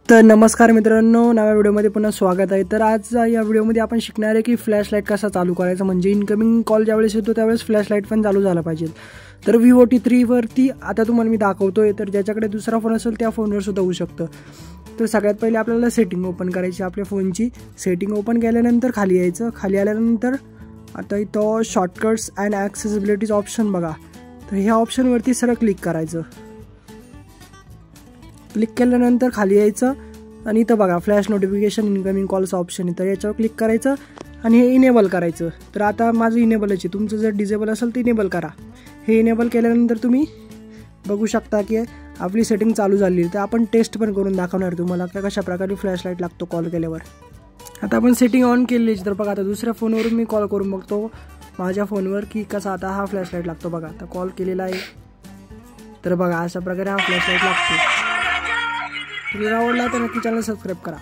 तर नमस्कार मित्रांनो, नव्या व्हिडिओमध्ये पुन्हा स्वागत आहे। तर आज या व्हिडिओमध्ये आपण शिकणार आहे की फ्लॅश लाईट कसा चालू करायचा, म्हणजे इनकमिंग कॉल ज्यावेळेस येतो त्यावेळेस फ्लॅश लाईट पण चालू झाला पाहिजे। तर Vivo T3 वरती आता तुम्हाला मी दाखवतोय, तर ज्याच्याकडे दुसरा फोन असेल त्या फोनवर सुद्धा होऊ शकतं। तर सगळ्यात पहिले आपल्याला सेटिंग ओपन करायची, आपल्या फोनची सेटिंग ओपन केल्यानंतर खाली यायचं। खाली आल्यानंतर आता इथं शॉर्टकट्स अँड ॲक्सेसिबिलिटीज ऑप्शन बघा, तर ह्या ऑप्शनवरती सरळ क्लिक करायचं। क्लिक केल्यानंतर खाली यायचं आणि इथं बघा flash notification incoming calls option आहे, तर याच्यावर क्लिक करायचं आणि हे इनेबल करायचं। तर आता माझं इनेबलच आहे, तुमचं जर डिसेबल असेल तर इनेबल करा। हे इनेबल केल्यानंतर तुम्ही बघू शकता की आपली सेटिंग चालू झाली। तर आपण टेस्ट पण करून दाखवणार तुम्हाला की कशा प्रकारे फ्लॅश लाईट लागतो कॉल केल्यावर। आता आपण सेटिंग ऑन केली, तर बघा आता दुसऱ्या फोनवरून मी कॉल करून बघतो माझ्या फोनवर की कसा आता हा फ्लॅश लाईट लागतो। बघा आता कॉल केलेला आहे, तर बघा अशा प्रकारे हा फ्लॅश लाईट लागतो। व्हिडिओ आवडला तर नक्की चॅनल सबस्क्राईब करा।